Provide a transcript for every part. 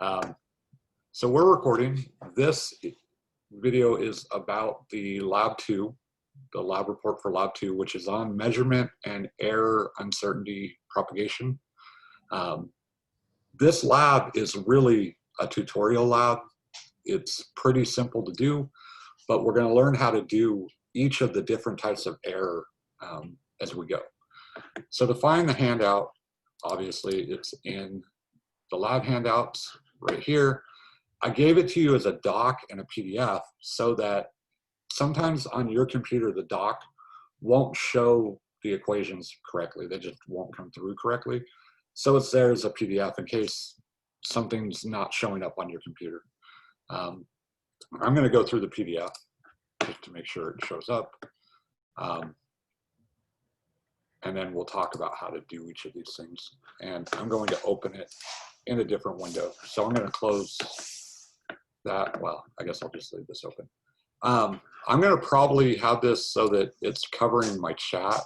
Um, so we're recording. This video is about the Lab 2, the lab report for Lab 2, which is on measurement and error uncertainty propagation. This lab is really a tutorial lab. It's pretty simple to do, but we're going to learn how to do each of the different types of error as we go. So to find the handout, obviously it's in the lab handouts right here. I gave it to you as a doc and a PDF so that sometimes on your computer the doc won't show the equations correctly. They just won't come through correctly. So it's there as a PDF in case something's not showing up on your computer. I'm going to go through the PDF just to make sure it shows up. And then we'll talk about how to do each of these things. And I'm going to open it in a different window. So I'm going to close that. Well, I guess I'll just leave this open. I'm going to probably have this so that it's covering my chat.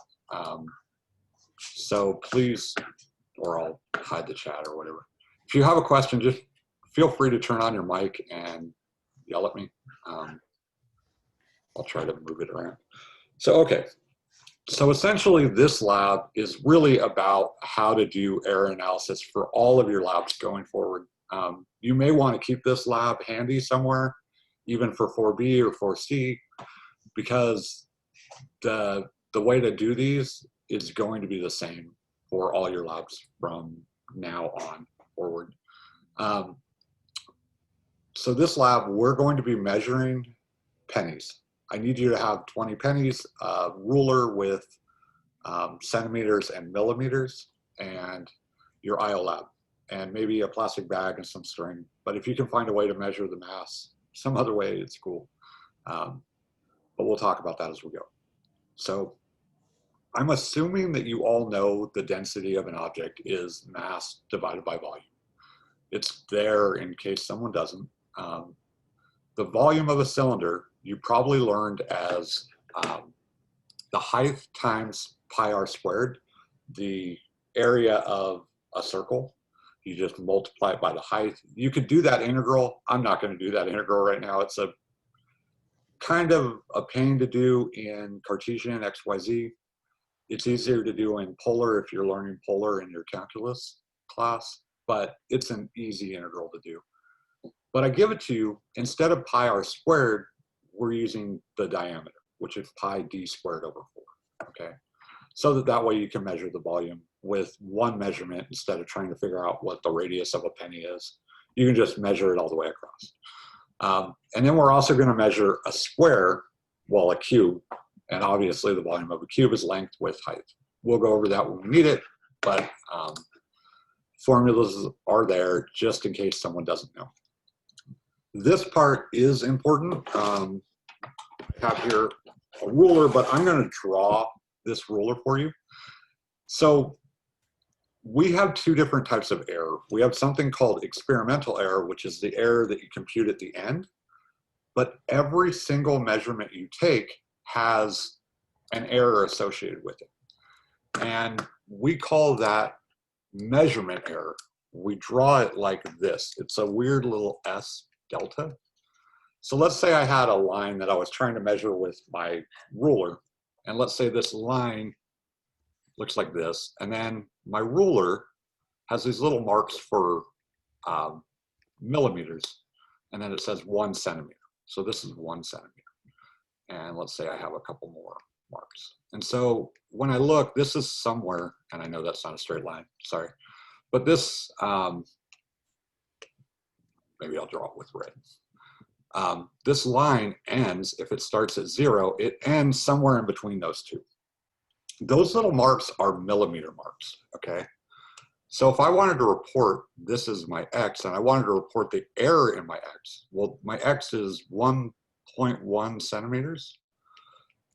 So please, or I'll hide the chat or whatever. If you have a question, just feel free to turn on your mic and yell at me. I'll try to move it around. So, okay. So essentially this lab is really about how to do error analysis for all of your labs going forward. You may want to keep this lab handy somewhere, even for 4B or 4C, because the way to do these is going to be the same for all your labs from now on forward. So this lab, we're going to be measuring pennies. I need you to have 20 pennies, a ruler with centimeters and millimeters, and your IOLab, and maybe a plastic bag and some string. But if you can find a way to measure the mass some other way, it's cool. But we'll talk about that as we go. So I'm assuming that you all know the density of an object is mass divided by volume. It's there in case someone doesn't. The volume of a cylinder, you probably learned as the height times pi r squared, the area of a circle. You just multiply it by the height. You could do that integral. I'm not going to do that integral right now. It's a kind of a pain to do in Cartesian XYZ. It's easier to do in polar if you're learning polar in your calculus class, but it's an easy integral to do. But I give it to you, instead of pi r squared, we're using the diameter, which is pi d squared over 4, okay? So that way you can measure the volume with one measurement instead of trying to figure out what the radius of a penny is. You can just measure it all the way across. And then we're also gonna measure a square, well, a cube, and obviously the volume of a cube is length, width, height. We'll go over that when we need it, but formulas are there just in case someone doesn't know. This part is important. I have here a ruler, but I'm going to draw this ruler for you. So we have two different types of error. We have something called experimental error, which is the error that you compute at the end. But every single measurement you take has an error associated with it. And we call that measurement error. We draw it like this. It's a weird little S delta. So let's say I had a line that I was trying to measure with my ruler, and let's say this line looks like this, and then my ruler has these little marks for millimeters, and then it says 1 centimeter. So this is 1 centimeter. And let's say I have a couple more marks. And so when I look, this is somewhere, and I know that's not a straight line, sorry, but this, maybe I'll draw it with red. This line ends, if it starts at 0, it ends somewhere in between those two. Those little marks are millimeter marks, okay? So if I wanted to report this is my X and I wanted to report the error in my X, well, my X is 1.1 centimeters.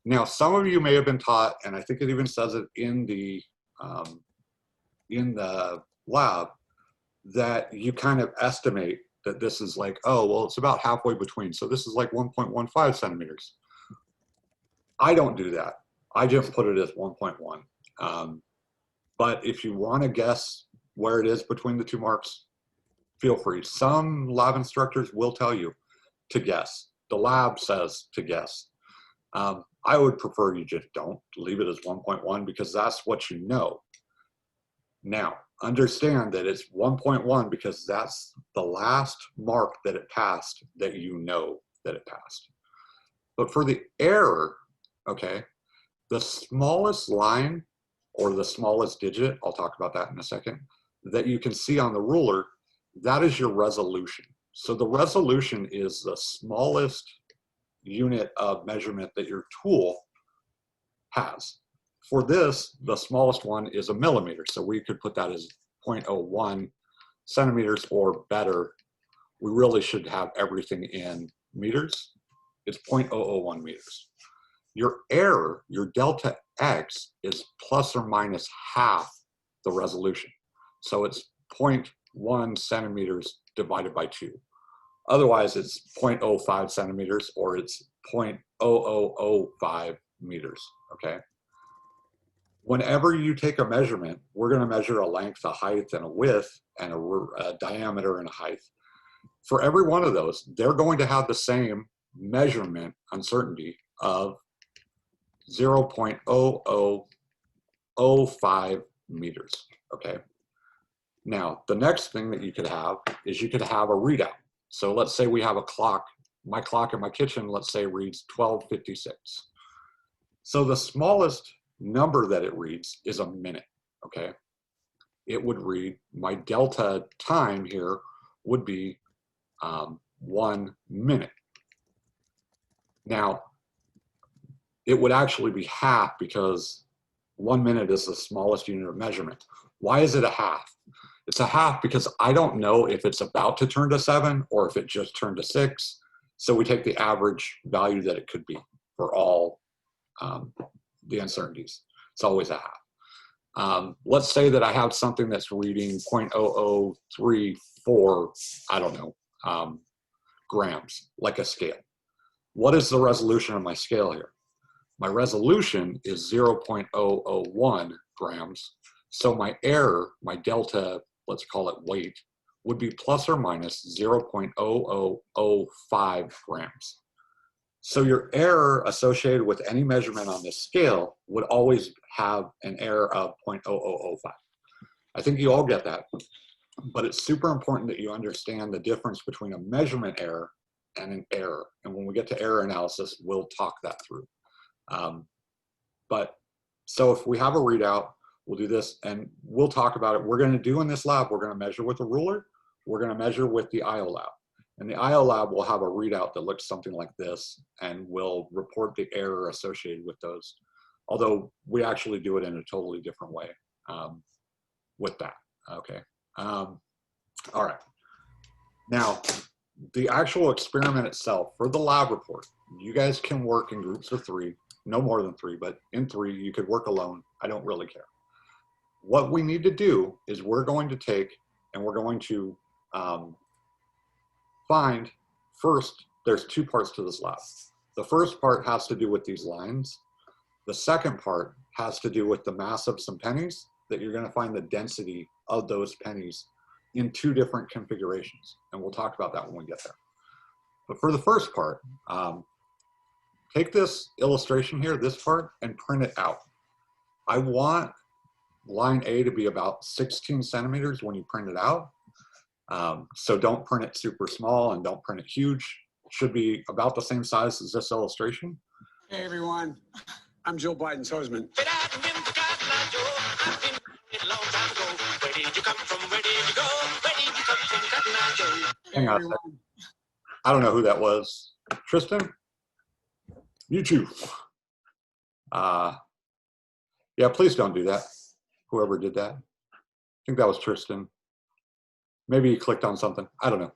Now, some of you may have been taught, and I think it even says it in the lab, that you kind of estimate that this is like, oh, well, it's about halfway between. So this is like 1.15 centimeters. I don't do that. I just put it as 1.1. But if you want to guess where it is between the two marks, feel free. Some lab instructors will tell you to guess. The lab says to guess. I would prefer you just don't leave it as 1.1 because that's what you know. Now, understand that it's 1.1 because that's the last mark that it passed that you know that it passed. But for the error, okay, the smallest line or the smallest digit, I'll talk about that in a second, that you can see on the ruler, that is your resolution. So the resolution is the smallest unit of measurement that your tool has. For this, the smallest one is a millimeter. So we could put that as 0.01 centimeters or better. We really should have everything in meters. It's 0.001 meters. Your error, your delta X, is plus or minus half the resolution. So it's 0.1 centimeters divided by 2. Otherwise, it's 0.05 centimeters or it's 0.0005 meters, okay? Whenever you take a measurement, we're going to measure a length, a height, and a width, and a diameter and a height. For every one of those, they're going to have the same measurement uncertainty of 0.0005 meters, okay? Now, the next thing that you could have is you could have a readout. So let's say we have a clock. My clock in my kitchen, let's say, reads 12:56. So the smallest number that it reads is a minute, okay? It would read, my delta time here would be 1 minute. Now, it would actually be half because 1 minute is the smallest unit of measurement. Why is it a half? It's a half because I don't know if it's about to turn to 7 or if it just turned to 6. So we take the average value that it could be for all the uncertainties. It's always a half. Let's say that I have something that's reading 0.0034, I don't know, grams, like a scale. What is the resolution of my scale here? My resolution is 0.001 grams. So my error, my delta, let's call it weight, would be plus or minus 0.0005 grams. So your error associated with any measurement on this scale would always have an error of 0.0005. I think you all get that, but it's super important that you understand the difference between a measurement error and an error. And when we get to error analysis, we'll talk that through. So if we have a readout, we'll do this and we'll talk about it. We're going to do in this lab, we're going to measure with a ruler. We're going to measure with the IO lab. And the IO lab will have a readout that looks something like this and will report the error associated with those. Although we actually do it in a totally different way with that, okay? All right. Now, the actual experiment itself, for the lab report, you guys can work in groups of 3, no more than 3, but in 3, you could work alone. I don't really care. What we need to do is we're going to take and we're going to find, first, there's 2 parts to this lab. The first part has to do with these lines. The second part has to do with the mass of some pennies that you're going to find the density of those pennies in 2 different configurations. And we'll talk about that when we get there. But for the first part, take this illustration here, this part, and print it out. I want line A to be about 16 centimeters when you print it out. So don't print it super small and don't print it huge. It should be about the same size as this illustration. Hey everyone, I'm Joe Biden's husband. Hang on a second. I don't know who that was. Tristan? You too. Yeah, please don't do that. Whoever did that. I think that was Tristan. Maybe he clicked on something. I don't know.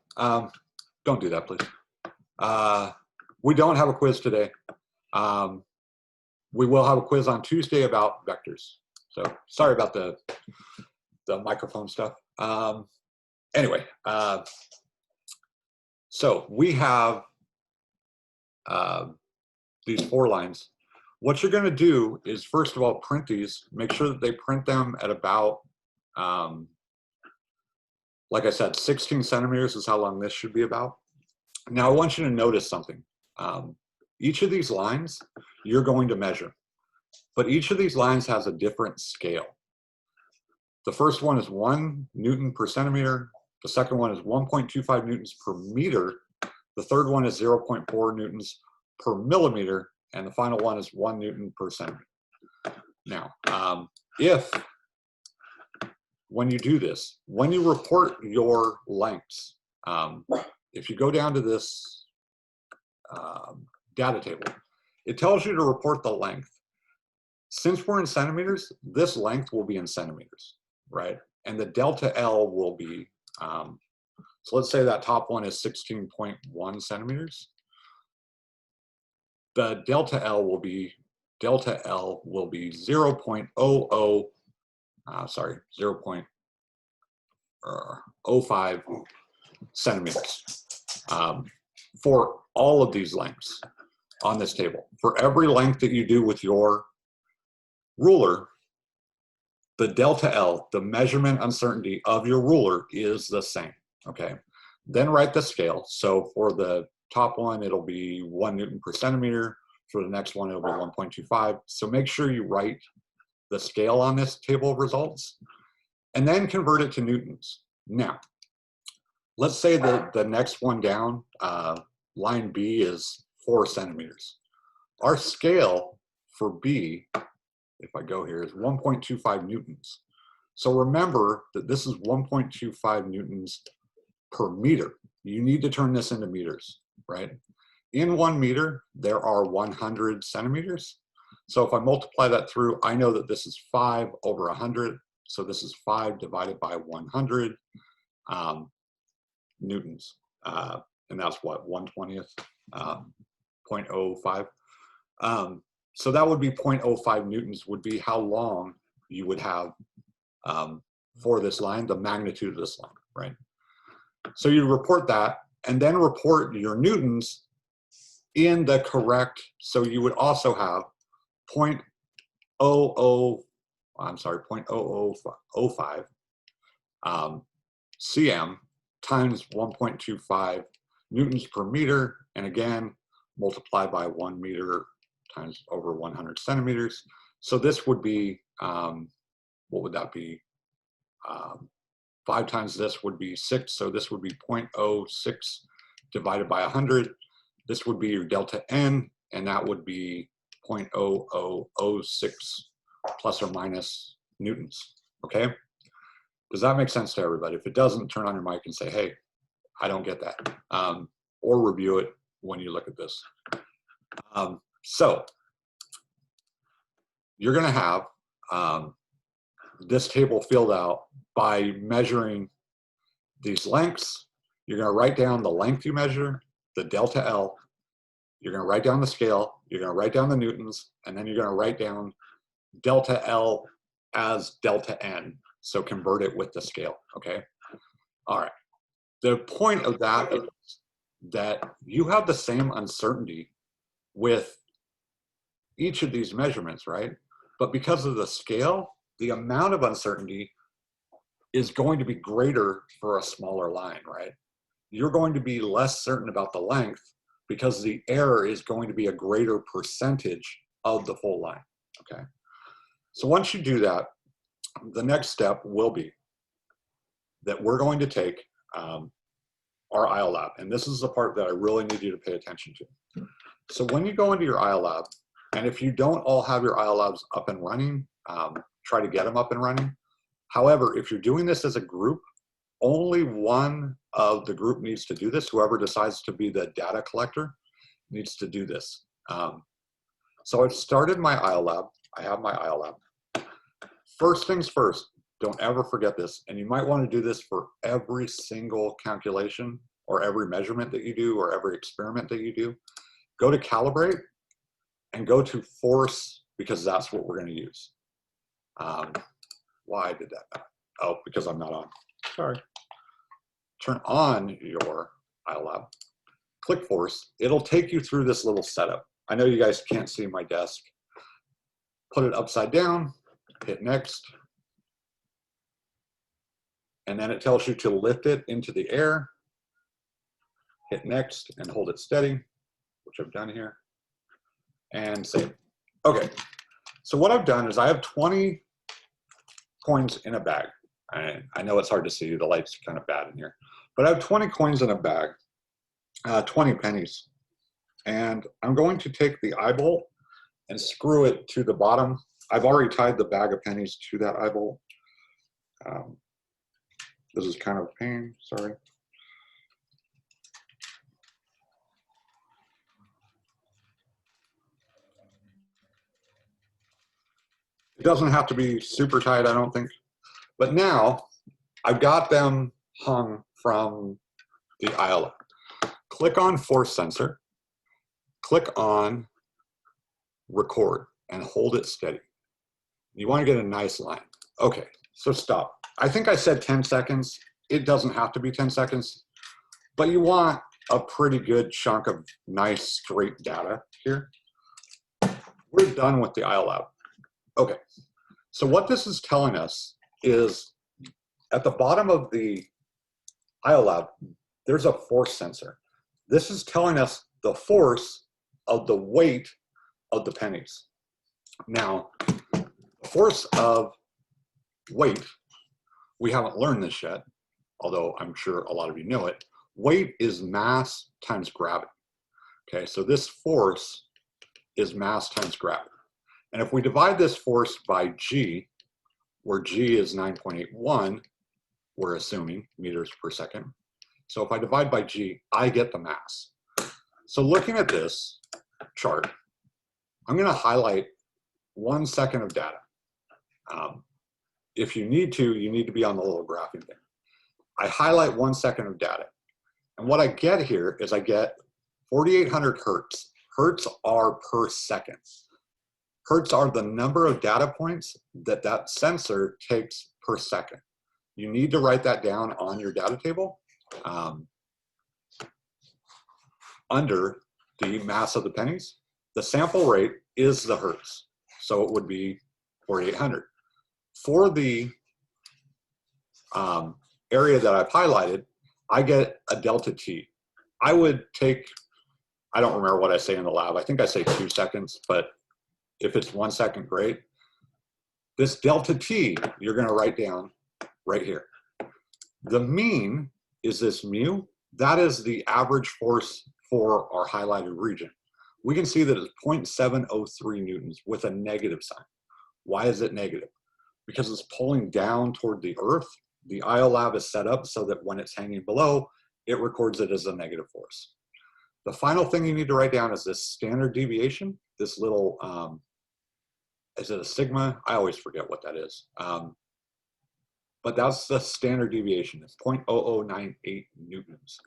Don't do that, please. We don't have a quiz today. We will have a quiz on Tuesday about vectors. So sorry about the microphone stuff. Anyway, so we have these 4 lines. What you're going to do is, first of all, print these. Make sure that they print them at about like I said, 16 centimeters is how long this should be about. Now I want you to notice something. Each of these lines you're going to measure, but each of these lines has a different scale. The first one is 1 Newton per centimeter. The second one is 1.25 Newtons per meter. The third one is 0.4 Newtons per millimeter. And the final one is 1 Newton per centimeter. Now, when you do this, when you report your lengths, if you go down to this data table, it tells you to report the length. Since we're in centimeters, this length will be in centimeters, right? And the delta L will be, so let's say that top one is 16.1 centimeters. The delta L will be 0.05 centimeters for all of these lengths on this table. For every length that you do with your ruler, the delta L, the measurement uncertainty of your ruler, is the same, okay? Then write the scale. So for the top one, it'll be 1 Newton per centimeter. For the next one, it'll be 1.25. So make sure you write the scale on this table of results and then convert it to Newtons. Now, let's say that the next one down, line B, is 4 centimeters. Our scale for B, if I go here, is 1.25 Newtons. So remember that this is 1.25 Newtons per meter. You need to turn this into meters, right? In 1 meter, there are 100 centimeters. So if I multiply that through, I know that this is 5 over 100. So this is 5 divided by 100 newtons. And that's what, 1/20th, 0.05. So that would be 0.05 newtons would be how long you would have for this line, the magnitude of this line, right? So you report that and then report your newtons in the correct, so you would also have 0.0005 cm times 1.25 newtons per meter, and again, multiply by 1 meter times over 100 centimeters. So this would be, what would that be? 5 times this would be 6, so this would be 0.06 divided by 100. This would be your delta N, and that would be 0.0006 plus or minus newtons, okay? Does that make sense to everybody? If it doesn't, turn on your mic and say, hey, I don't get that. Or review it when you look at this. So you're gonna have this table filled out by measuring these lengths. You're gonna write down the length you measure, the delta L, you're gonna write down the scale, you're gonna write down the newtons, and then you're gonna write down delta L as delta N. So convert it with the scale, okay? All right. The point of that is that you have the same uncertainty with each of these measurements, right? But because of the scale, the amount of uncertainty is going to be greater for a smaller line, right? You're going to be less certain about the length because the error is going to be a greater percentage of the full line, okay? So once you do that, the next step will be that we're going to take our ILab, and this is the part that I really need you to pay attention to. So when you go into your ILab, and if you don't all have your ILabs up and running, try to get them up and running. However, if you're doing this as a group, only one of the group needs to do this. Whoever decides to be the data collector needs to do this. So I've started my ILab. I have my ILab. First things first, don't ever forget this. And you might want to do this for every single calculation or every measurement that you do or every experiment that you do. Go to calibrate and go to force, because that's what we're going to use. Why did that? Oh, because I'm not on. Sorry. Turn on your ILab. Click force. It'll take you through this little setup. I know you guys can't see my desk. Put it upside down. Hit next. and then it tells you to lift it into the air, hit next, and hold it steady, which I've done here, and save. Okay, so what I've done is I have 20 coins in a bag. I know it's hard to see, the light's kind of bad in here, but I have 20 coins in a bag, 20 pennies. And I'm going to take the eye bolt and screw it to the bottom. I've already tied the bag of pennies to that eye bolt. This is kind of a pain, sorry. It doesn't have to be super tight, I don't think. But now I've got them hung from the ILM. Click on force sensor, click on record and hold it steady. You want to get a nice line. Okay, so stop. I think I said 10 seconds. It doesn't have to be 10 seconds, but you want a pretty good chunk of nice straight data here. We're done with the ILab. Okay, so what this is telling us is at the bottom of the ILab, there's a force sensor. This is telling us the force of the weight of the pennies. Now, the force of weight, we haven't learned this yet, although I'm sure a lot of you know it. Weight is mass times gravity. Okay, so this force is mass times gravity. And if we divide this force by G, where G is 9.81, we're assuming meters per second. So if I divide by G, I get the mass. So looking at this chart, I'm going to highlight 1 second of data. If you need to be on the little graphing thing. I highlight 1 second of data. And what I get here is I get 4,800 hertz. Hertz are per second. Hertz are the number of data points that that sensor takes per second. You need to write that down on your data table under the mass of the pennies. The sample rate is the hertz, so it would be 4,800. For the area that I've highlighted, I get a delta T. I would take, I don't remember what I say in the lab. I think I say 2 seconds, but if it's 1 second, great. This delta T, you're gonna write down right here. The mean is this mu. That is the average force for our highlighted region. We can see that it's 0.703 newtons with a negative sign. Why is it negative? Because it's pulling down toward the earth. The ILab is set up so that when it's hanging below, it records it as a negative force. The final thing you need to write down is this standard deviation, this little, is it a sigma? I always forget what that is. But that's the standard deviation. It's 0.0098 newtons,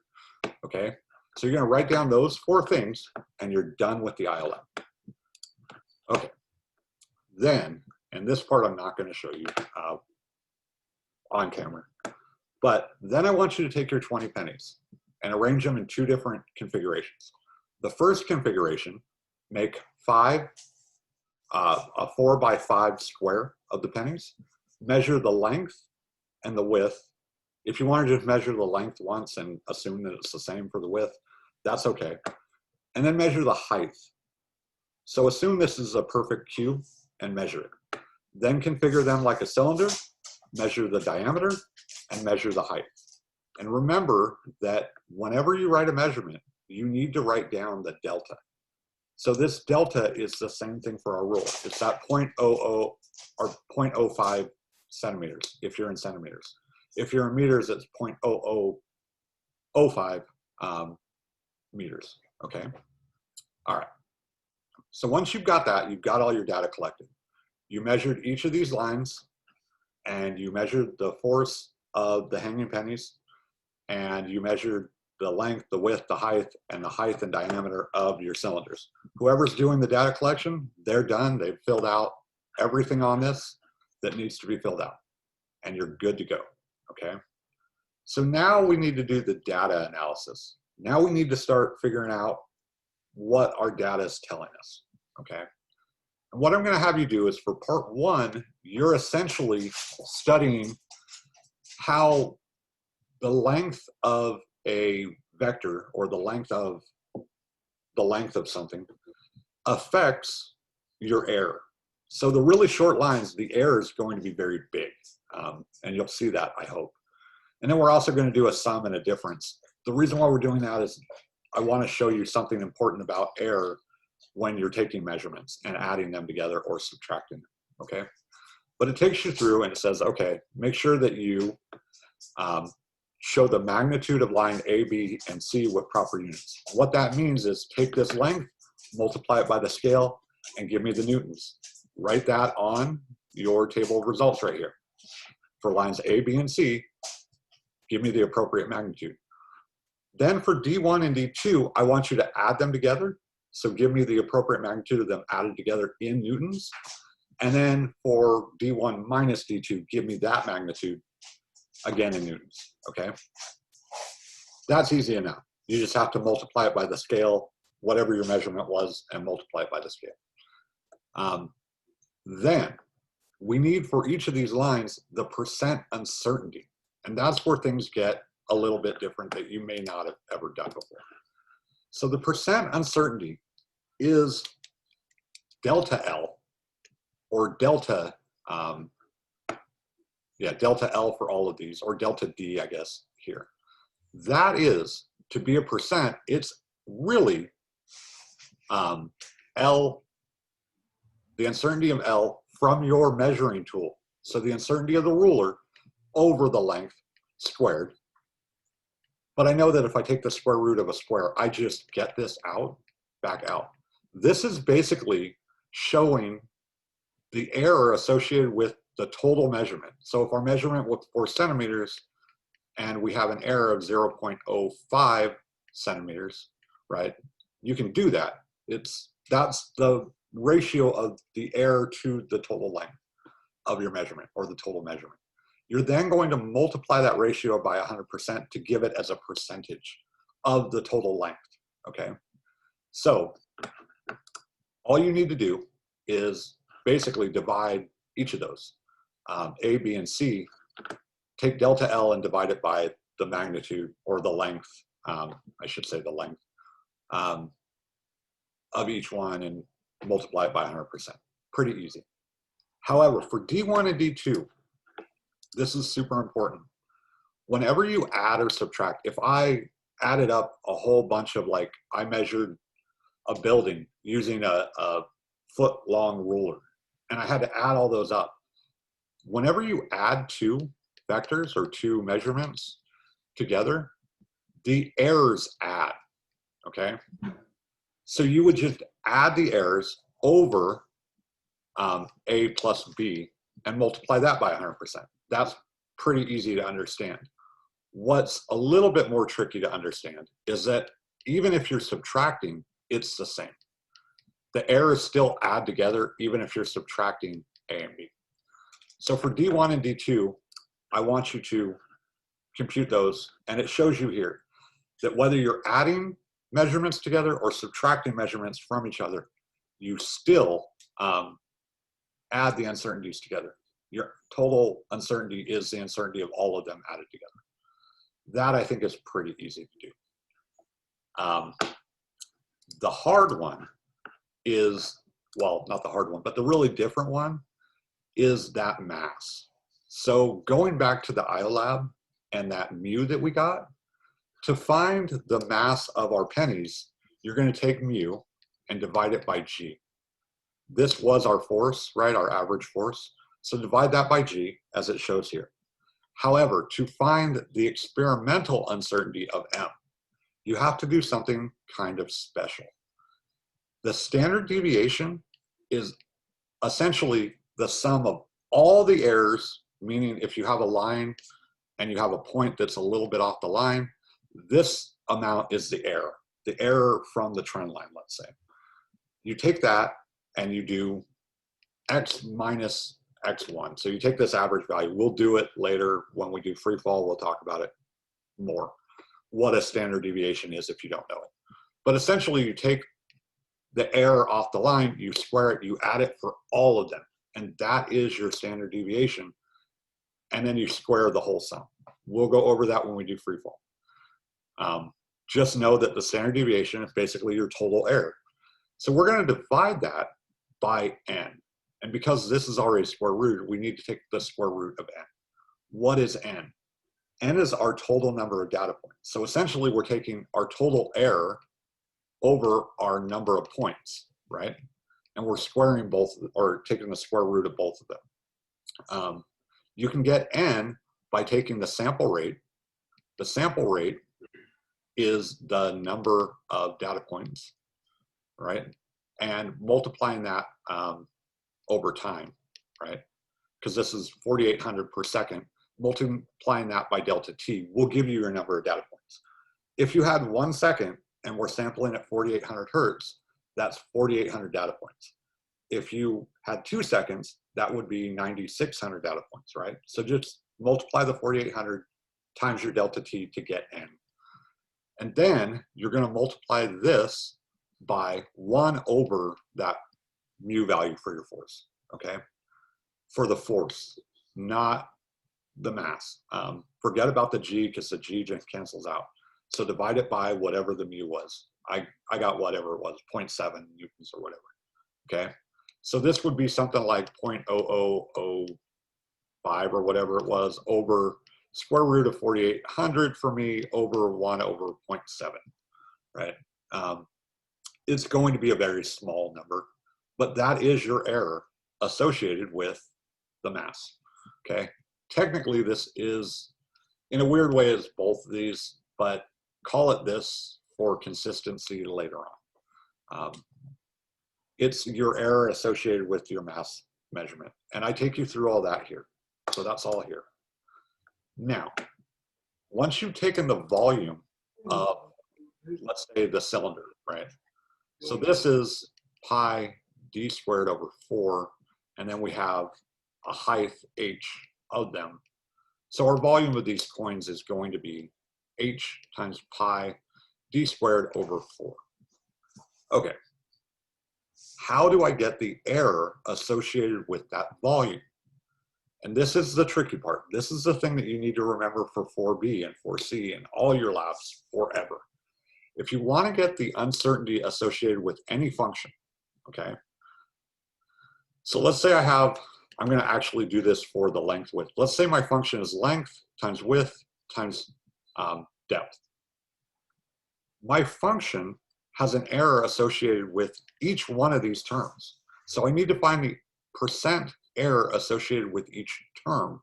okay? So you're gonna write down those 4 things and you're done with the ILM. Okay, then, and this part I'm not gonna show you on camera, but then I want you to take your 20 pennies and arrange them in 2 different configurations. The first configuration, make a 4 by 5 square of the pennies, measure the length and the width. If you want to just measure the length once and assume that it's the same for the width, that's okay. And then measure the height. So assume this is a perfect cube and measure it. Then configure them like a cylinder, measure the diameter, and measure the height. And remember that whenever you write a measurement, you need to write down the delta. So this delta is the same thing for our rule. It's that 0.00 or 0.05 centimeters, if you're in centimeters. If you're in meters, it's 0.0005 meters, okay? All right. So once you've got that, you've got all your data collected. You measured each of these lines, and you measured the force of the hanging pennies, and you measured the length, the width, the height and diameter of your cylinders. Whoever's doing the data collection, they're done. They've filled out everything on this that needs to be filled out, and you're good to go, okay? So now we need to do the data analysis. Now we need to start figuring out what our data is telling us, okay? And what I'm gonna have you do is for part 1, you're essentially studying how the length of a vector or the length of something affects your error. So the really short lines, the error is going to be very big, and you'll see that, I hope. And then we're also going to do a sum and a difference. The reason why we're doing that is I want to show you something important about error when you're taking measurements and adding them together or subtracting them, okay? But it takes you through and it says, okay, make sure that you show the magnitude of line A, B, and C with proper units. What that means is take this length, multiply it by the scale, and give me the newtons. Write that on your table of results right here. For lines A, B, and C, give me the appropriate magnitude. Then for D1 and D2, I want you to add them together. So give me the appropriate magnitude of them added together in newtons. And then for D1 minus D2, give me that magnitude again in newtons, okay? That's easy enough. You just have to multiply it by the scale, whatever your measurement was, and multiply it by the scale. Then we need for each of these lines the percent uncertainty. And that's where things get a little bit different that you may not have ever done before. So the percent uncertainty is delta L, or delta, delta L for all of these, or delta D, I guess, here. That is, to be a percent, it's really L, the uncertainty of L from your measuring tool. So the uncertainty of the ruler over the length squared. But I know that if I take the square root of a square, I just get this out, back out. This is basically showing the error associated with the total measurement. So if our measurement was 4 centimeters and we have an error of 0.05 centimeters, right? You can do that. That's the ratio of the error to the total length of your measurement, or the total measurement. You're then going to multiply that ratio by 100% to give it as a percentage of the total length, okay? So all you need to do is basically divide each of those, A, B, and C, take delta L and divide it by the magnitude, or the length, I should say the length, of each one, and multiply it by 100%. Pretty easy. However, for D1 and D2, this is super important. Whenever you add or subtract, if I added up a whole bunch of, like, I measured a building using a foot-long ruler, and I had to add all those up. Whenever you add two vectors or two measurements together, the errors add, okay? So you would just add the errors over A plus B and multiply that by 100%. That's pretty easy to understand. What's a little bit more tricky to understand is that even if you're subtracting, it's the same. The errors still add together even if you're subtracting A and B. So for D1 and D2, I want you to compute those, and it shows you here that whether you're adding measurements together or subtracting measurements from each other, you still add the uncertainties together. Your total uncertainty is the uncertainty of all of them added together. That, I think, is pretty easy to do. The hard one is, well, not the hard one, but the really different one is that mass. So going back to the IOLAB and that mu that we got, to find the mass of our pennies, you're going to take mu and divide it by G. This was our force, right? Our average force. So divide that by G, as it shows here. However, to find the experimental uncertainty of M, you have to do something kind of special. The standard deviation is essentially the sum of all the errors, meaning if you have a line and you have a point that's a little bit off the line, this amount is the error from the trend line, let's say. You take that and you do X minus X1. So you take this average value. We'll do it later when we do free fall. We'll talk about it more, what a standard deviation is if you don't know it. But essentially, you take the error off the line, you square it, you add it for all of them. And that is your standard deviation. And then you square the whole sum. We'll go over that when we do free fall. Just know that the standard deviation is basically your total error. So we're going to divide that by n. And because this is already square root, we need to take the square root of n. What is n? N is our total number of data points. So essentially, we're taking our total error over our number of points, right? And we're squaring both, or taking the square root of both of them. You can get n by taking the sample rate. The sample rate is the number of data points, right? And multiplying that over time, right? Because this is 4,800 per second. Multiplying that by delta t will give you your number of data points. If you had 1 second and we're sampling at 4,800 hertz, that's 4,800 data points. If you had 2 seconds, that would be 9,600 data points, right? So just multiply the 4,800 times your delta t to get n. And then you're going to multiply this by 1 over that mu value for your force, okay? For the force, not the mass. Forget about the g, because the g just cancels out. So divide it by whatever the mu was. I got whatever it was, 0.7 newtons or whatever, okay? So this would be something like 0.0005 or whatever it was over square root of 4,800 for me over 1 over 0.7, right? It's going to be a very small number, but that is your error associated with the mass, okay? Technically, this is, in a weird way, it's both of these, but call it this for consistency later on. It's your error associated with your mass measurement. And I take you through all that here. So that's all here. Now, once you've taken the volume of, let's say, the cylinder, right? So this is pi d squared over 4, and then we have a height h of them. So our volume of these coins is going to be h times pi d squared over 4. Okay. How do I get the error associated with that volume? And this is the tricky part. This is the thing that you need to remember for 4B and 4C and all your labs forever. If you want to get the uncertainty associated with any function, okay? So let's say I'm going to actually do this for the length width. Let's say my function is length times width times depth. My function has an error associated with each one of these terms. So I need to find the percent error associated with each term.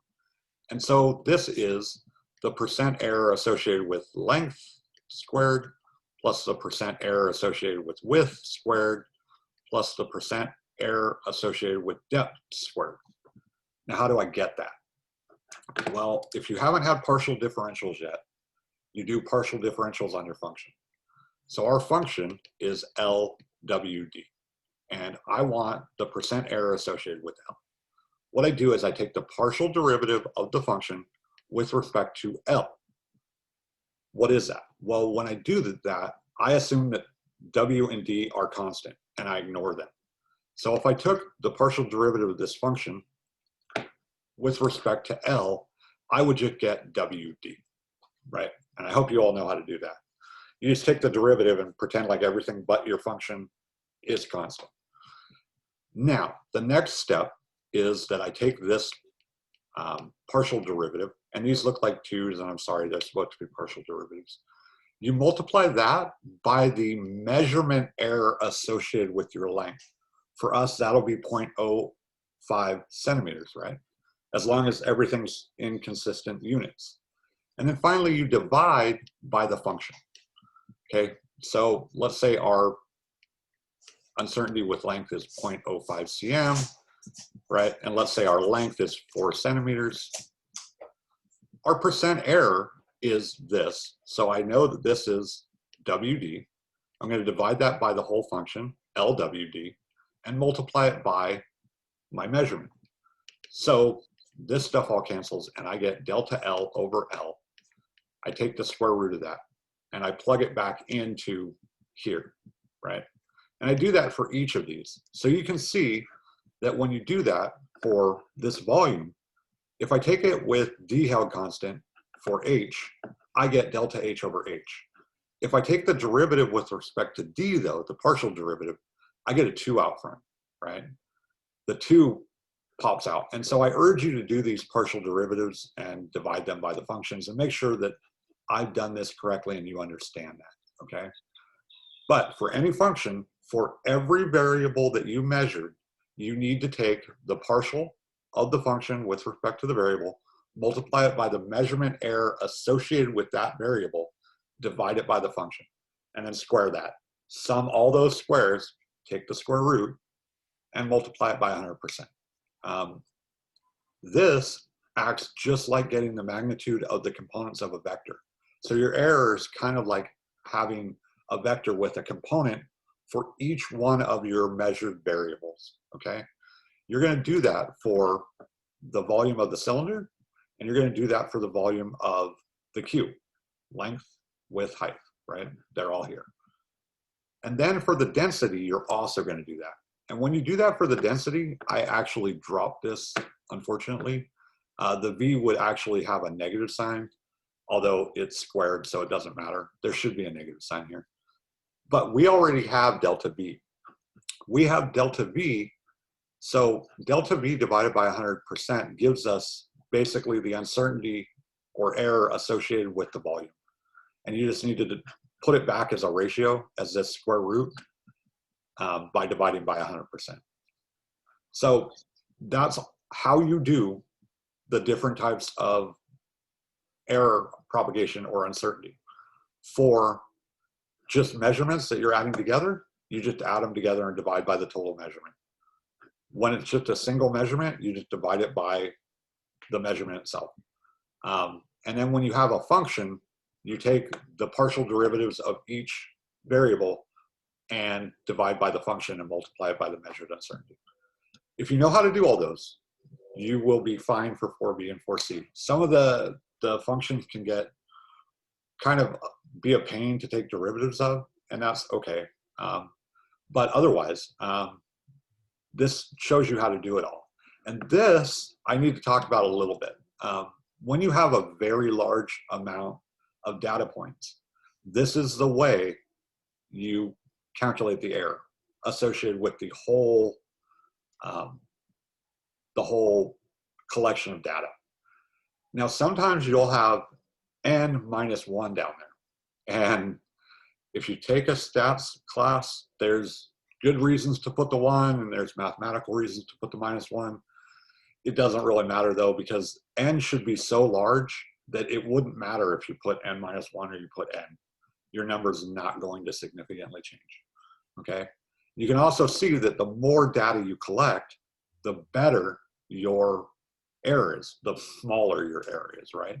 And so this is the percent error associated with length squared plus the percent error associated with width squared plus the percent error associated with depth squared. Now, how do I get that? Well, if you haven't had partial differentials yet, you do partial differentials on your function. So our function is LWD, and I want the percent error associated with L. What I do is I take the partial derivative of the function with respect to L. What is that? Well, when I do that, I assume that W and D are constant, and I ignore them. So if I took the partial derivative of this function with respect to L, I would just get WD, right? And I hope you all know how to do that. You just take the derivative and pretend like everything but your function is constant. Now, the next step is that I take this partial derivative, and these look like 2's, and I'm sorry, they're supposed to be partial derivatives. You multiply that by the measurement error associated with your length. For us, that'll be 0.05 centimeters, right? As long as everything's in consistent units. And then finally, you divide by the function. Okay, so let's say our uncertainty with length is 0.05 cm, right? And let's say our length is 4 centimeters. Our percent error is this. So I know that this is WD. I'm going to divide that by the whole function, LWD, and multiply it by my measurement. So this stuff all cancels, and I get delta L over L. I take the square root of that, and I plug it back into here, right? And I do that for each of these. So you can see that when you do that for this volume, if I take it with D held constant for h, I get delta h over h. If I take the derivative with respect to d, though, the partial derivative, I get a 2 out front, right? The 2 pops out. And so I urge you to do these partial derivatives and divide them by the functions and make sure that I've done this correctly and you understand that, okay? But for any function, for every variable that you measured, you need to take the partial of the function with respect to the variable, multiply it by the measurement error associated with that variable, divide it by the function, and then square that. Sum all those squares, take the square root, and multiply it by 100%. This acts just like getting the magnitude of the components of a vector. So your error is kind of like having a vector with a component for each one of your measured variables, okay? You're going to do that for the volume of the cylinder, and you're going to do that for the volume of the cube, length, width, height, right? They're all here. And then for the density, you're also going to do that. And when you do that for the density, I actually dropped this, unfortunately. The V would actually have a negative sign, although it's squared, so it doesn't matter. There should be a negative sign here. But we already have delta V. We have delta V, so delta V divided by 100% gives us basically the uncertainty or error associated with the volume. And you just need to put it back as a ratio, as this square root, by dividing by 100%. So that's how you do the different types of error propagation or uncertainty. For just measurements that you're adding together, you just add them together and divide by the total measurement. When it's just a single measurement, you just divide it by the measurement itself. And then when you have a function, you take the partial derivatives of each variable and divide by the function and multiply it by the measured uncertainty. If you know how to do all those, you will be fine for 4B and 4C. Some of the functions can get kind of be a pain to take derivatives of, and that's okay. But otherwise, this shows you how to do it all. And this, I need to talk about a little bit. When you have a very large amount of data points, this is the way you calculate the error associated with the whole collection of data. Now, sometimes you'll have n minus 1 down there. And if you take a stats class, there's good reasons to put the 1, and there's mathematical reasons to put the minus 1. It doesn't really matter, though, because n should be so large that it wouldn't matter if you put n minus 1 or you put n. Your number's not going to significantly change, okay? You can also see that the more data you collect, the better your error is, the smaller your error is, right?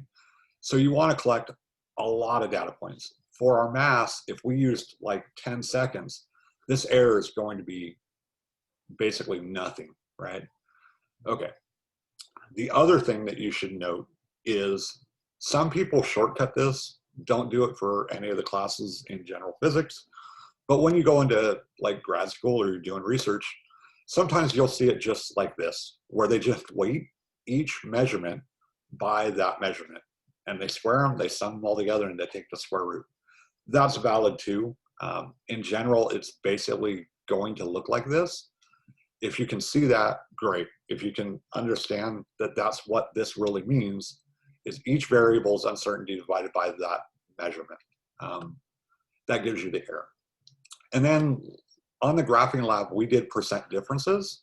So you want to collect a lot of data points. For our mass, if we used like 10 seconds, this error is going to be basically nothing, right? Okay. The other thing that you should note is some people shortcut this, don't do it for any of the classes in general physics, but when you go into like grad school or you're doing research, sometimes you'll see it just like this, where they just weight each measurement by that measurement, and they square them, they sum them all together, and they take the square root. That's valid too. In general, it's basically going to look like this. If you can see that, great. If you can understand that that's what this really means, is each variable's uncertainty divided by that measurement. That gives you the error. And then on the graphing lab, we did percent differences.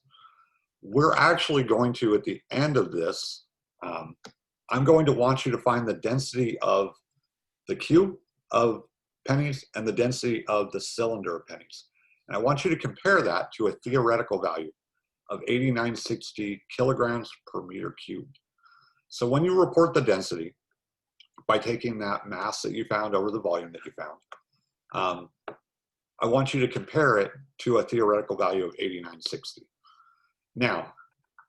We're actually going to, at the end of this, I'm going to want you to find the density of the cube of pennies and the density of the cylinder of pennies. And I want you to compare that to a theoretical value of 8960 kilograms per meter cubed. So when you report the density by taking that mass that you found over the volume that you found, I want you to compare it to a theoretical value of 8960. Now,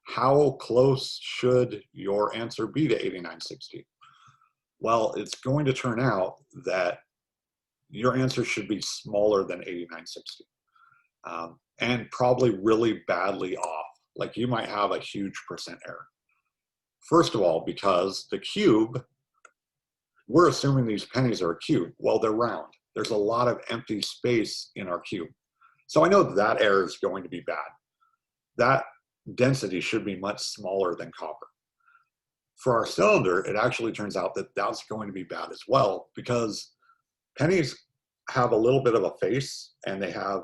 how close should your answer be to 8960? Well, it's going to turn out that your answer should be smaller than 8960, and probably really badly off. Like you might have a huge percent error. First of all, because the cube we're assuming these pennies are a cube. Well, they're round. There's a lot of empty space in our cube. So I know that error is going to be bad. That density should be much smaller than copper. For our cylinder, it actually turns out that that's going to be bad as well, because pennies have a little bit of a face and they have,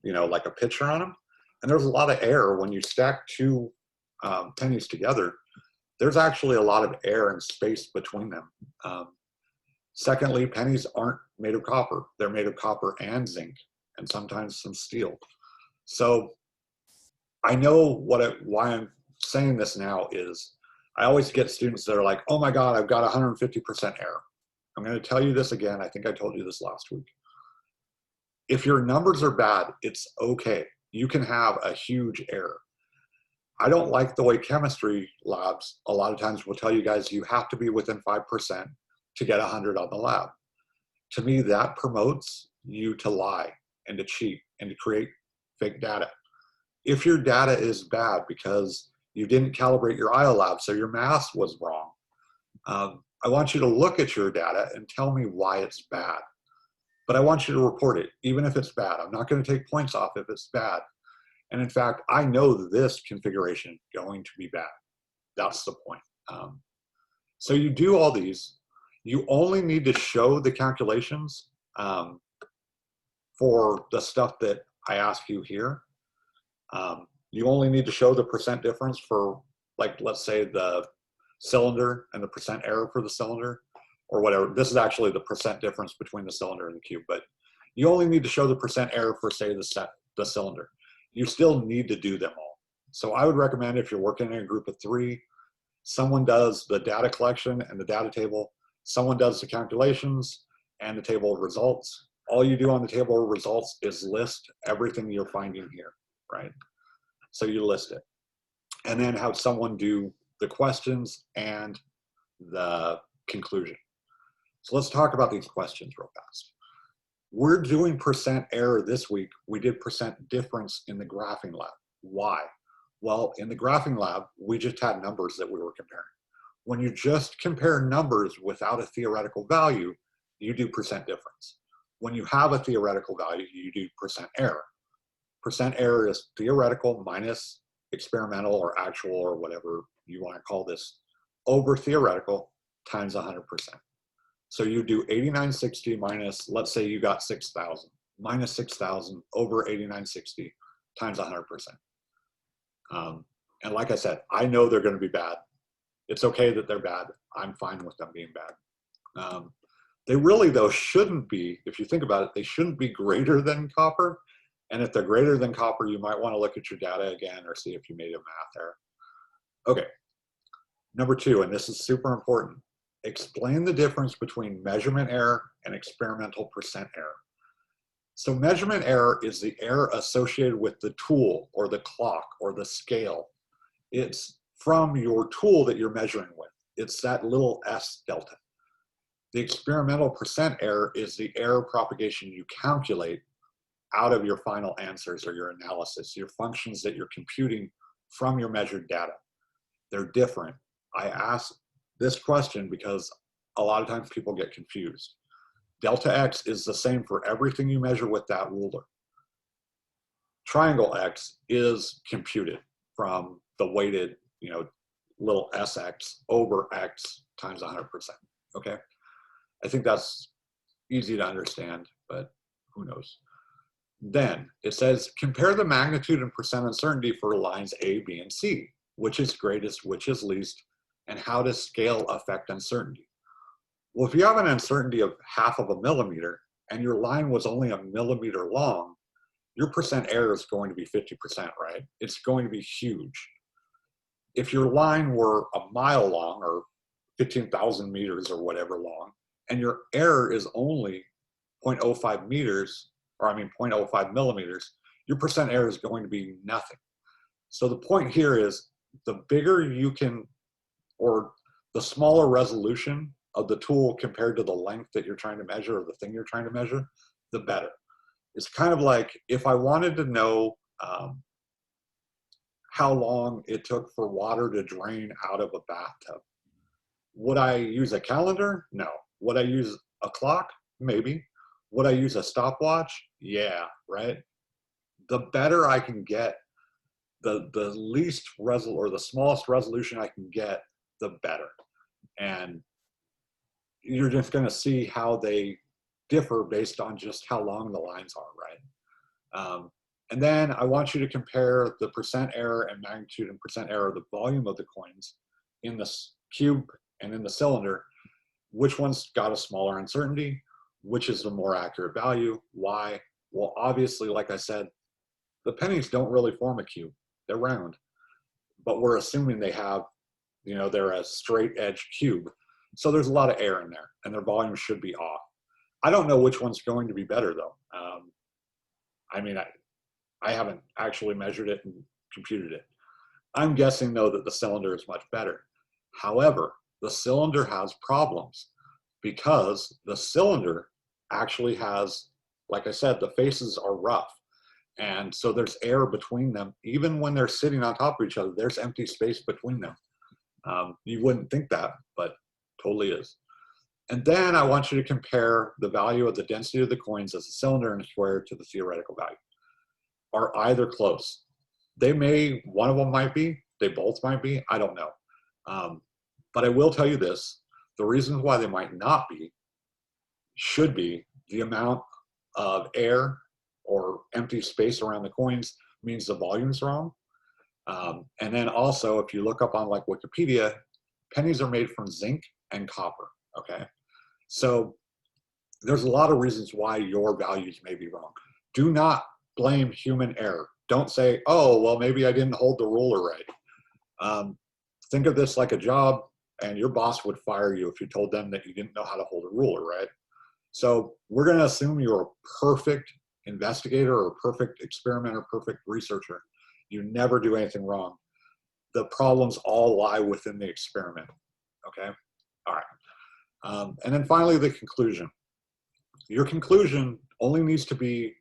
like a picture on them. And there's a lot of air when you stack two pennies together. There's actually a lot of air and space between them. Secondly, pennies aren't made of copper. They're made of copper and zinc, and sometimes some steel. So I know why I'm saying this now is I always get students that are like, oh my God, I've got 150% error. I'm going to tell you this again. I think I told you this last week. If your numbers are bad, it's okay. You can have a huge error. I don't like the way chemistry labs a lot of times will tell you guys you have to be within 5% to get 100 on the lab. To me, that promotes you to lie and to cheat and to create fake data. If your data is bad because you didn't calibrate your IOLAB, so your mass was wrong, I want you to look at your data and tell me why it's bad. But I want you to report it, even if it's bad. I'm not going to take points off if it's bad. And in fact, I know this configuration is going to be bad. That's the point. So you do all these. You only need to show the calculations for the stuff that I ask you here. You only need to show the percent difference for, like, let's say the cylinder and the percent error for the cylinder or whatever. This is actually the percent difference between the cylinder and the cube, but you only need to show the percent error for, say, the cylinder. You still need to do them all. So I would recommend, if you're working in a group of 3, someone does the data collection and the data table, someone does the calculations and the table of results. All you do on the table of results is list everything you're finding here, right? So you list it. And then have someone do the questions and the conclusion. So let's talk about these questions real fast. We're doing percent error this week. We did percent difference in the graphing lab. Why? Well, in the graphing lab, we just had numbers that we were comparing. When you just compare numbers without a theoretical value, you do percent difference. When you have a theoretical value, you do percent error. Percent error is theoretical minus experimental or actual or whatever you want to call this over theoretical times 100%. So you do 8960 minus, let's say you got 6,000, minus 6,000 over 8960 times 100%. And like I said, I know they're going to be bad. It's okay that they're bad. I'm fine with them being bad. They really, though, shouldn't be, if you think about it, they shouldn't be greater than copper. And if they're greater than copper, you might want to look at your data again or see if you made a math error. Okay, number 2, and this is super important. Explain the difference between measurement error and experimental percent error. So measurement error is the error associated with the tool or the clock or the scale. It's from your tool that you're measuring with. It's that little s delta. The experimental percent error is the error propagation you calculate out of your final answers or your analysis, your functions that you're computing from your measured data. They're different. I ask this question because a lot of times people get confused. Delta X is the same for everything you measure with that ruler. Triangle X is computed from the weighted, little SX over X times 100%, okay? I think that's easy to understand, but who knows? Then it says, compare the magnitude and percent uncertainty for lines A, B, and C. Which is greatest, which is least, and how does scale affect uncertainty? Well, if you have an uncertainty of 0.5 millimeter and your line was only 1 millimeter long, your percent error is going to be 50%, right? It's going to be huge. If your line were 1 mile long or 15,000 meters or whatever long, and your error is only 0.05 meters, or 0.05 millimeters, your percent error is going to be nothing. So the point here is the bigger you can, or the smaller resolution of the tool compared to the length that you're trying to measure or the thing you're trying to measure, the better. It's kind of like if I wanted to know how long it took for water to drain out of a bathtub, would I use a calendar? No. Would I use a clock? Maybe. Would I use a stopwatch? Yeah, right? The better I can get, the least or the smallest resolution I can get, the better. And you're just going to see how they differ based on just how long the lines are, right? And then I want you to compare the percent error and magnitude and percent error of the volume of the coins in the cube and in the cylinder. Which one's got a smaller uncertainty? Which is the more accurate value? Why? Well, obviously, like I said, the pennies don't really form a cube. They're round. But we're assuming they have, they're a straight edge cube. So there's a lot of air in there, and their volume should be off. I don't know which one's going to be better, though. I mean, I haven't actually measured it and computed it. I'm guessing, though, that the cylinder is much better. However, the cylinder has problems because the cylinder actually has, like I said, the faces are rough. And so there's air between them. Even when they're sitting on top of each other, there's empty space between them. You wouldn't think that, but totally is. And then I want you to compare the value of the density of the coins as a cylinder and a square to the theoretical value. Are either close? One of them might be, they both might be, I don't know. But I will tell you this, the reasons why they might not be, should be the amount of air or empty space around the coins means the volume's wrong. And then also, if you look up on like Wikipedia, pennies are made from zinc and copper, okay? So there's a lot of reasons why your values may be wrong. Do not blame human error. Don't say, oh, well, maybe I didn't hold the ruler right. Think of this like a job, and your boss would fire you if you told them that you didn't know how to hold a ruler, right? So we're going to assume you're a perfect investigator or perfect experimenter, perfect researcher. You never do anything wrong. The problems all lie within the experiment, okay? All right. And then finally, the conclusion. Your conclusion only needs to be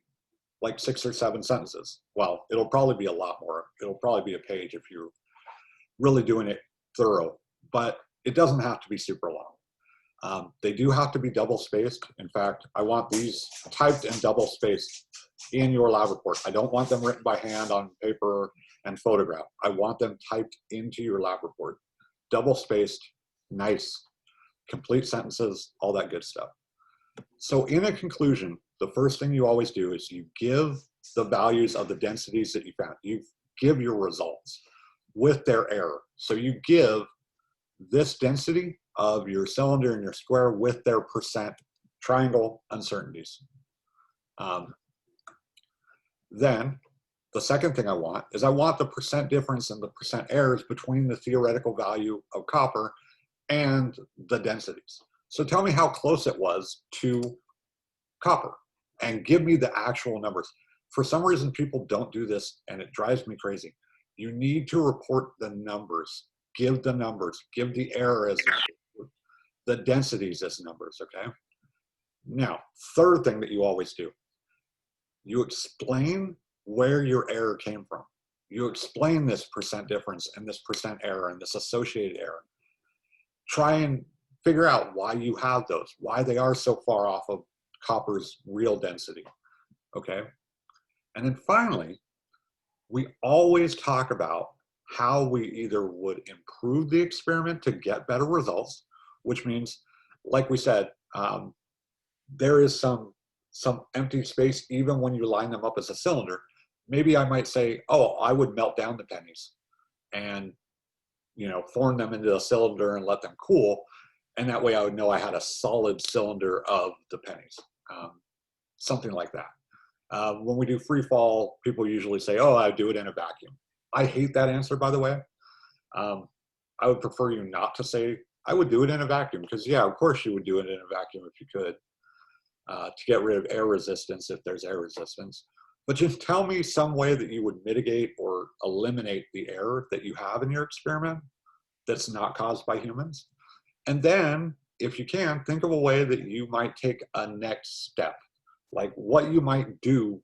like 6 or 7 sentences. Well, it'll probably be a lot more. It'll probably be a page if you're really doing it thorough, but it doesn't have to be super long. They do have to be double spaced. In fact, I want these typed and double spaced in your lab report. I don't want them written by hand on paper and photographed. I want them typed into your lab report. Double spaced, nice, complete sentences, all that good stuff. So in a conclusion, the first thing you always do is you give the values of the densities that you found. You give your results with their error. So you give this density of your cylinder and your square with their percent triangle uncertainties. Then the second thing I want is I want the percent difference and the percent errors between the theoretical value of copper and the densities. So tell me how close it was to copper and give me the actual numbers. For some reason, people don't do this and it drives me crazy. You need to report the numbers, give the numbers, give the error as numbers, the densities as numbers, okay? Now, third thing that you always do, you explain where your error came from. You explain this percent difference and this percent error and this associated error. Try and figure out why you have those, why they are so far off of copper's real density, okay? And then finally, we always talk about how we either would improve the experiment to get better results, which means, like we said, there is some empty space even when you line them up as a cylinder. Maybe I might say, oh, I would melt down the pennies and form them into a cylinder and let them cool. And that way I would know I had a solid cylinder of the pennies, something like that. When we do free fall, people usually say, oh, I do it in a vacuum. I hate that answer, by the way. I would prefer you not to say, I would do it in a vacuum, because yeah, of course you would do it in a vacuum if you could, to get rid of air resistance if there's air resistance. But just tell me some way that you would mitigate or eliminate the error that you have in your experiment that's not caused by humans. And then, if you can, think of a way that you might take a next step, like what you might do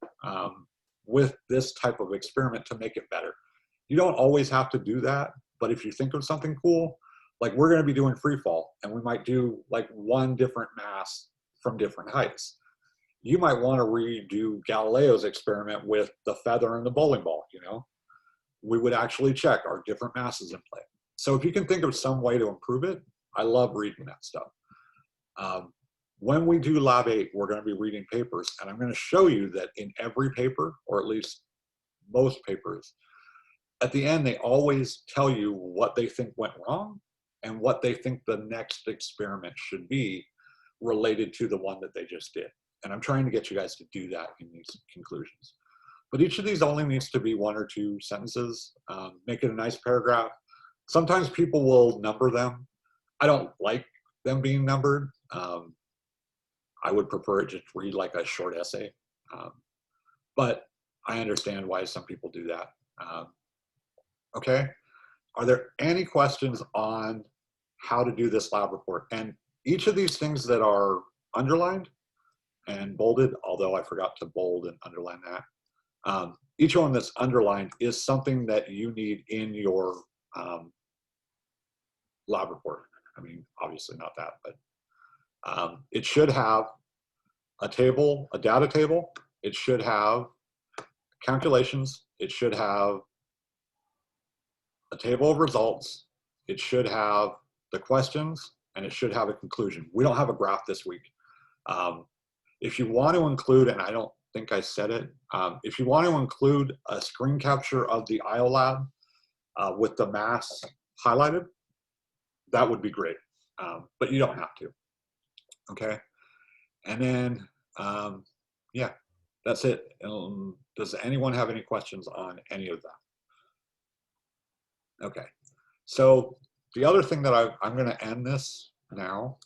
with this type of experiment to make it better. You don't always have to do that, but if you think of something cool, Like we're going to be doing free fall, and we might do like one different mass from different heights. You might want to redo Galileo's experiment with the feather and the bowling ball, you know? We would actually check, are different masses in play? So if you can think of some way to improve it, I love reading that stuff. When we do Lab 8, we're going to be reading papers, and I'm going to show you that in every paper, or at least most papers, at the end, they always tell you what they think went wrong and what they think the next experiment should be related to the one that they just did. And I'm trying to get you guys to do that in these conclusions. But each of these only needs to be 1 or 2 sentences. Make it a nice paragraph. Sometimes people will number them. I don't like them being numbered. I would prefer it just read like a short essay. But I understand why some people do that. Okay, are there any questions on how to do this lab report? And each of these things that are underlined and bolded, although I forgot to bold and underline that, each one that's underlined is something that you need in your lab report. I mean, obviously not that, but it should have a table, a data table. It should have calculations. It should have a table of results. It should have the questions, and it should have a conclusion. We don't have a graph this week. If you want to include, and I don't think I said it, if you want to include a screen capture of the IOLab with the mass highlighted, that would be great, but you don't have to, okay? And then, yeah, that's it. Does anyone have any questions on any of that? Okay, so the other thing that I'm going to end this now.